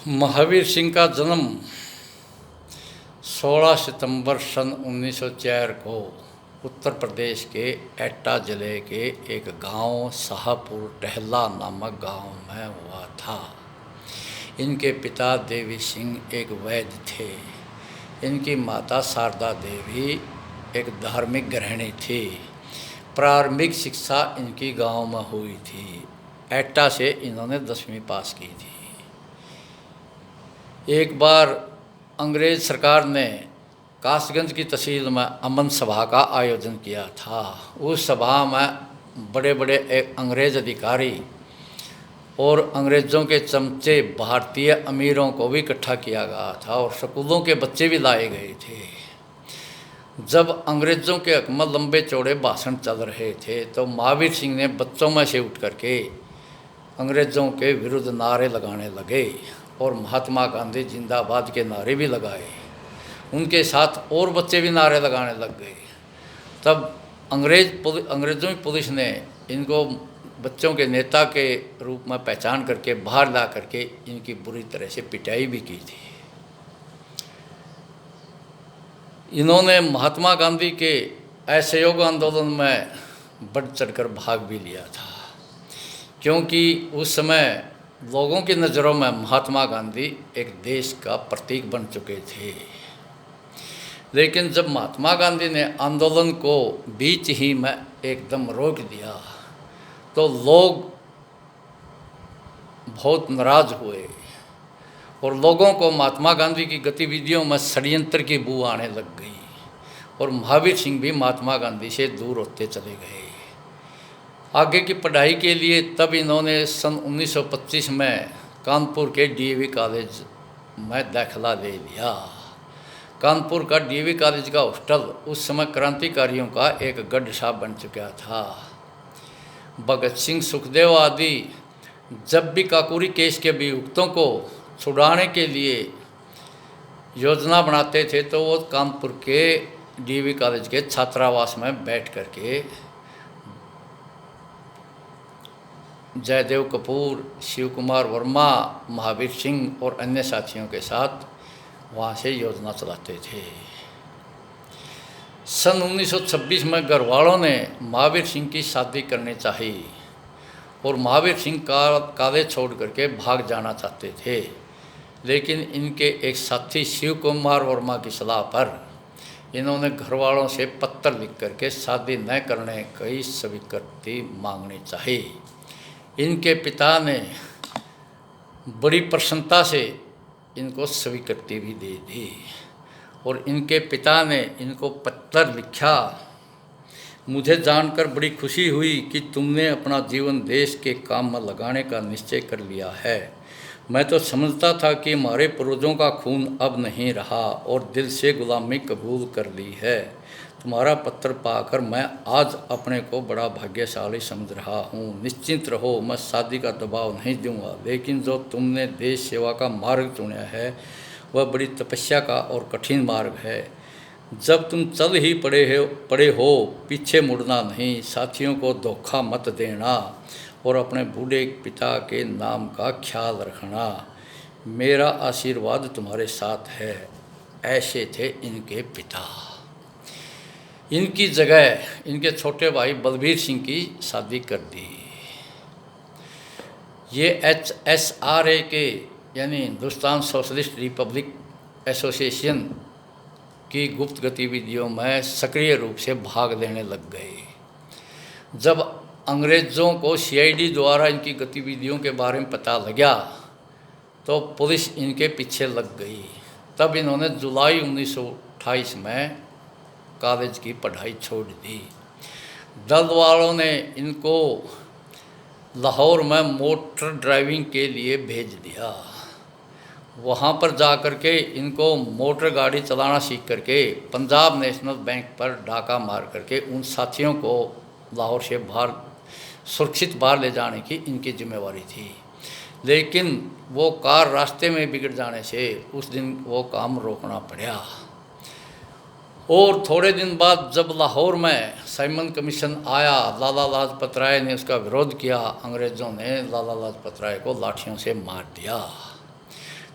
महावीर सिंह का जन्म 16 सितंबर सन 1904 को उत्तर प्रदेश के एटा जिले के एक गांव शाहपुर टहला नामक गांव में हुआ था। इनके पिता देवी सिंह एक वैद्य थे। इनकी माता शारदा देवी एक धार्मिक गृहिणी थी। प्रारंभिक शिक्षा इनकी गांव में हुई थी। एटा से इन्होंने 10वीं पास की थी। एक बार अंग्रेज़ सरकार ने कासगंज की तहसील में अमन सभा का आयोजन किया था। उस सभा में बड़े बड़े अंग्रेज़ अधिकारी और अंग्रेज़ों के चमचे भारतीय अमीरों को भी इकट्ठा किया गया था और स्कूलों के बच्चे भी लाए गए थे। जब अंग्रेज़ों के हक में लंबे चौड़े भाषण चल रहे थे तो महावीर सिंह ने बच्चों में से उठ करके अंग्रेज़ों के विरुद्ध नारे लगाने लगे और महात्मा गांधी जिंदाबाद के नारे भी लगाए। उनके साथ और बच्चे भी नारे लगाने लग गए। तब अंग्रेज़ों की पुलिस ने इनको बच्चों के नेता के रूप में पहचान करके बाहर ला करके इनकी बुरी तरह से पिटाई भी की थी। इन्होंने महात्मा गांधी के असहयोग आंदोलन में बढ़ चढ़कर भाग भी लिया था, क्योंकि उस समय लोगों की नज़रों में महात्मा गांधी एक देश का प्रतीक बन चुके थे। लेकिन जब महात्मा गांधी ने आंदोलन को बीच ही में एकदम रोक दिया तो लोग बहुत नाराज़ हुए और लोगों को महात्मा गांधी की गतिविधियों में षड्यंत्र की बू आने लग गई और महावीर सिंह भी महात्मा गांधी से दूर होते चले गए। आगे की पढ़ाई के लिए तब इन्होंने सन 1925 में कानपुर के डीएवी कॉलेज में दाखिला ले लिया। कानपुर का डीएवी कॉलेज का हॉस्टल उस समय क्रांतिकारियों का एक गढ़ बन चुका था। भगत सिंह, सुखदेव आदि जब भी काकोरी केस के अभियुक्तों को छुड़ाने के लिए योजना बनाते थे तो वो कानपुर के डीएवी कॉलेज के छात्रावास में बैठ करके जयदेव कपूर, शिव कुमार वर्मा, महावीर सिंह और अन्य साथियों के साथ वहाँ से योजना चलाते थे। सन 1926 में घरवालों ने महावीर सिंह की शादी करनी चाहिए और महावीर सिंह कॉलेज छोड़ करके भाग जाना चाहते थे। लेकिन इनके एक साथी शिव कुमार वर्मा की सलाह पर इन्होंने घरवालों से पत्र लिख करके शादी न करने की स्वीकृति मांगनी चाहिए। इनके पिता ने बड़ी प्रसन्नता से इनको स्वीकृति भी दे दी और इनके पिता ने इनको पत्र लिखा, मुझे जानकर बड़ी खुशी हुई कि तुमने अपना जीवन देश के काम में लगाने का निश्चय कर लिया है। मैं तो समझता था कि हमारे पूर्वजों का खून अब नहीं रहा और दिल से गुलामी कबूल कर ली है। तुम्हारा पत्र पाकर मैं आज अपने को बड़ा भाग्यशाली समझ रहा हूँ। निश्चिंत रहो, मैं शादी का दबाव नहीं दूंगा, लेकिन जो तुमने देश सेवा का मार्ग चुना है वह बड़ी तपस्या का और कठिन मार्ग है। जब तुम चल ही पड़े हो पीछे मुड़ना नहीं, साथियों को धोखा मत देना और अपने बूढ़े पिता के नाम का ख्याल रखना। मेरा आशीर्वाद तुम्हारे साथ है। ऐसे थे इनके पिता। इनकी जगह इनके छोटे भाई बलबीर सिंह की शादी कर दी। ये HSRA के यानी हिंदुस्तान सोशलिस्ट रिपब्लिक एसोसिएशन की गुप्त गतिविधियों में सक्रिय रूप से भाग लेने लग गए। जब अंग्रेज़ों को CID द्वारा इनकी गतिविधियों के बारे में पता लगा तो पुलिस इनके पीछे लग गई। तब इन्होंने जुलाई 1928 में कॉलेज की पढ़ाई छोड़ दी। दल वालों ने इनको लाहौर में मोटर ड्राइविंग के लिए भेज दिया। वहाँ पर जा कर के इनको मोटर गाड़ी चलाना सीख करके पंजाब नेशनल बैंक पर डाका मार करके उन साथियों को लाहौर से बाहर सुरक्षित बाहर ले जाने की इनकी जिम्मेवारी थी। लेकिन वो कार रास्ते में बिगड़ जाने से उस दिन वो काम रोकना पड़ा। और थोड़े दिन बाद जब लाहौर में साइमन कमीशन आया, लाला लाजपत राय ने उसका विरोध किया। अंग्रेज़ों ने लाला लाजपत राय को लाठियों से मार दिया।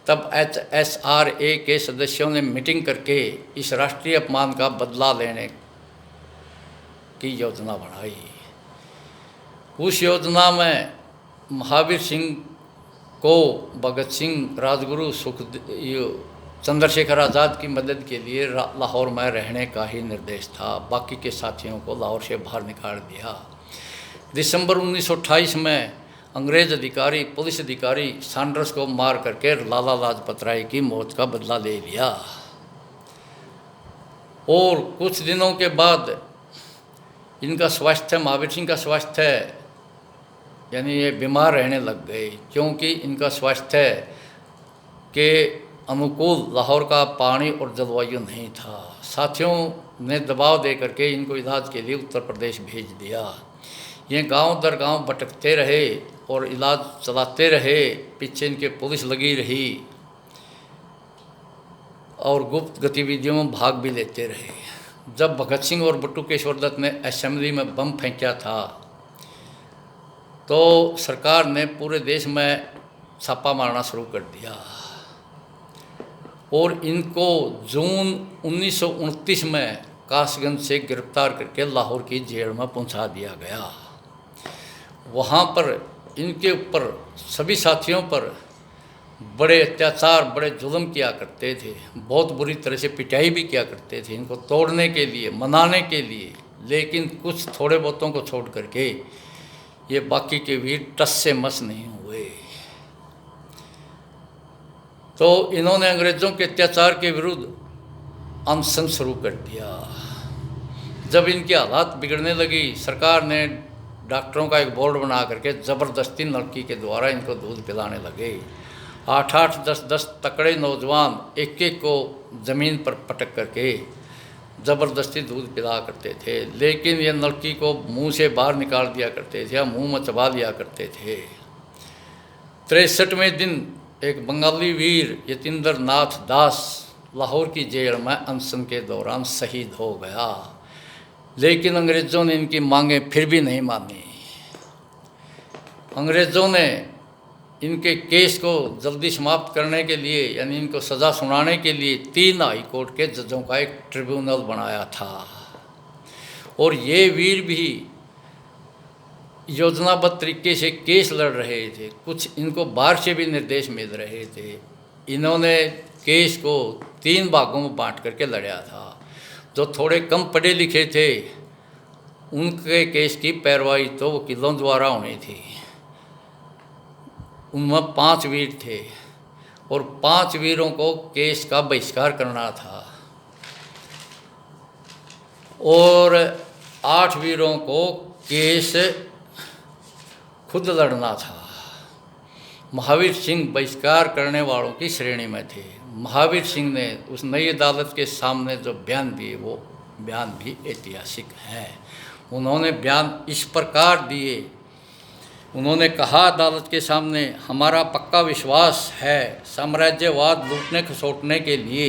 तब HSRA के सदस्यों ने मीटिंग करके इस राष्ट्रीय अपमान का बदला लेने की योजना बनाई। उस योजना में महावीर सिंह को भगत सिंह, राजगुरु, चंद्रशेखर आज़ाद की मदद के लिए लाहौर में रहने का ही निर्देश था। बाकी के साथियों को लाहौर से बाहर निकाल दिया। दिसंबर 1928 में अंग्रेज़ अधिकारी, पुलिस अधिकारी सैंडर्स को मार करके लाला लाजपत राय की मौत का बदला ले लिया। और कुछ दिनों के बाद इनका स्वास्थ्य, महावीर सिंह का स्वास्थ्य, यानी ये बीमार रहने लग गए, क्योंकि इनका स्वास्थ्य के अनुकूल लाहौर का पानी और जलवायु नहीं था। साथियों ने दबाव दे करके इनको इलाज के लिए उत्तर प्रदेश भेज दिया। ये गांव दर गांव भटकते रहे और इलाज चलाते रहे। पीछे इनके पुलिस लगी रही और गुप्त गतिविधियों में भाग भी लेते रहे। जब भगत सिंह और बटू केशवर दत्त ने असेंबली में बम फेंका था तो सरकार ने पूरे देश में छापा मारना शुरू कर दिया और इनको जून 1929 में कासगंज से गिरफ्तार करके लाहौर की जेल में पहुंचा दिया गया। वहाँ पर इनके ऊपर, सभी साथियों पर बड़े अत्याचार, बड़े जुल्म किया करते थे। बहुत बुरी तरह से पिटाई भी किया करते थे इनको तोड़ने के लिए, मनाने के लिए। लेकिन कुछ थोड़े बहुतों को छोड़ करके ये बाकी के वीर टस से मस नहीं हुए। तो इन्होंने अंग्रेज़ों के अत्याचार के विरुद्ध अनशन शुरू कर दिया। जब इनकी हालात बिगड़ने लगी, सरकार ने डॉक्टरों का एक बोर्ड बना करके ज़बरदस्ती नलकी के द्वारा इनको दूध पिलाने लगे। 8-8, 10-10 तकड़े नौजवान एक एक को ज़मीन पर पटक करके ज़बरदस्ती दूध पिला करते थे। लेकिन ये नलकी को मुंह से बाहर निकाल दिया करते थे या मुंह में चबा लिया करते थे। 63वें दिन एक बंगाली वीर यतीन्द्र नाथ दास लाहौर की जेल में अनशन के दौरान शहीद हो गया। लेकिन अंग्रेज़ों ने इनकी मांगें फिर भी नहीं मानी। अंग्रेज़ों ने इनके केस को जल्दी समाप्त करने के लिए, यानी इनको सज़ा सुनाने के लिए 3 हाई कोर्ट के जजों का एक ट्रिब्यूनल बनाया था। और ये वीर भी योजनाबद्ध तरीके से केस लड़ रहे थे। कुछ इनको बाहर से भी निर्देश मिल रहे थे। इन्होंने केस को 3 भागों में बांट करके लड़ा था। जो थोड़े कम पढ़े लिखे थे उनके केस की पैरवाई तो वकीलों द्वारा होनी थी। उनमें 5 वीर थे और 5 वीरों को केस का बहिष्कार करना था और 8 वीरों को केस खुद लड़ना था। महावीर सिंह बहिष्कार करने वालों की श्रेणी में थे। महावीर सिंह ने उस नई अदालत के सामने जो बयान दिए वो बयान भी ऐतिहासिक हैं। उन्होंने बयान इस प्रकार दिए, उन्होंने कहा अदालत के सामने, हमारा पक्का विश्वास है साम्राज्यवाद लूटने खसोटने के लिए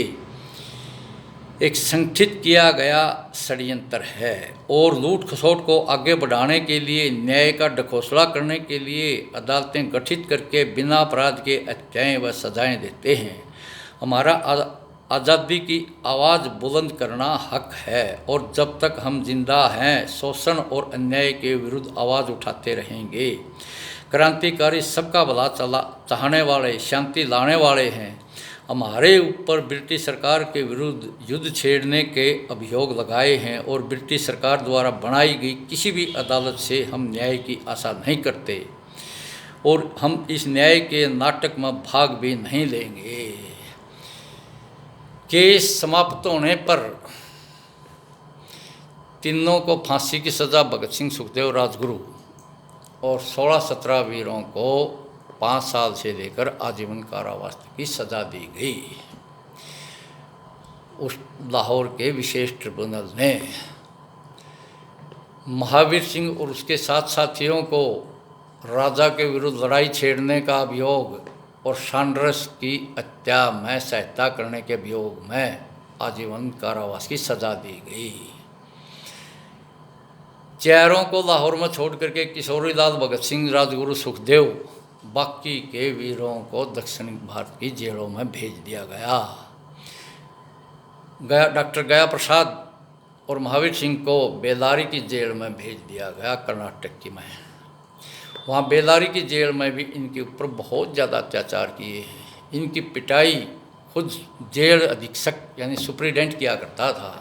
एक संगठित किया गया षड्यंत्र है और लूट खसोट को आगे बढ़ाने के लिए, न्याय का ढकोसला करने के लिए अदालतें गठित करके बिना अपराध के हत्याएं व सजाएं देते हैं। हमारा आज़ादी की आवाज़ बुलंद करना हक है और जब तक हम जिंदा हैं शोषण और अन्याय के विरुद्ध आवाज़ उठाते रहेंगे। क्रांतिकारी सबका भला चाहने वाले, शांति लाने वाले हैं। हमारे ऊपर ब्रिटिश सरकार के विरुद्ध युद्ध छेड़ने के अभियोग लगाए हैं और ब्रिटिश सरकार द्वारा बनाई गई किसी भी अदालत से हम न्याय की आशा नहीं करते और हम इस न्याय के नाटक में भाग भी नहीं लेंगे। केस समाप्त होने पर तीनों को फांसी की सज़ा, भगत सिंह, सुखदेव, राजगुरु और 16-17 वीरों को 5 साल से लेकर आजीवन कारावास की सज़ा दी गई। उस लाहौर के विशेष ट्रिब्यूनल ने महावीर सिंह और उसके साथ साथियों को राजा के विरुद्ध लड़ाई छेड़ने का अभियोग और सैंडर्स की हत्या में सहायता करने के अभियोग में आजीवन कारावास की सज़ा दी गई। चारों को लाहौर में छोड़ करके किशोरी लाल, भगत सिंह, राजगुरु, सुखदेव बाकी के वीरों को दक्षिण भारत की जेलों में भेज दिया गया। डॉक्टर गया प्रसाद और महावीर सिंह को बेल्लारी की जेल में भेज दिया गया, कर्नाटक की में। वहाँ बेल्लारी की जेल में भी इनके ऊपर बहुत ज़्यादा अत्याचार किए हैं। इनकी पिटाई खुद जेल अधीक्षक यानी सुप्रिटेंडेंट किया करता था।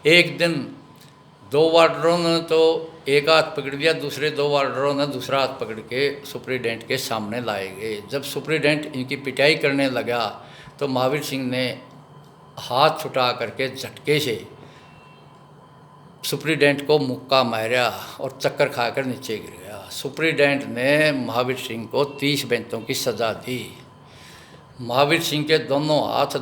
एक दिन 2 वार्डरों ने तो एक हाथ पकड़ दिया, दूसरे 2 वार्डरों ने दूसरा हाथ पकड़ के सुप्रिटेंडेंट के सामने लाए गए। जब सुप्रिटेंडेंट इनकी पिटाई करने लगा तो महावीर सिंह ने हाथ छुटा करके झटके से सुप्रिटेंडेंट को मुक्का मारा और चक्कर खाकर नीचे गिर गया। सुप्रिटेंडेंट ने महावीर सिंह को 30 बेंतों की सज़ा दी। महावीर सिंह के दोनों हाथ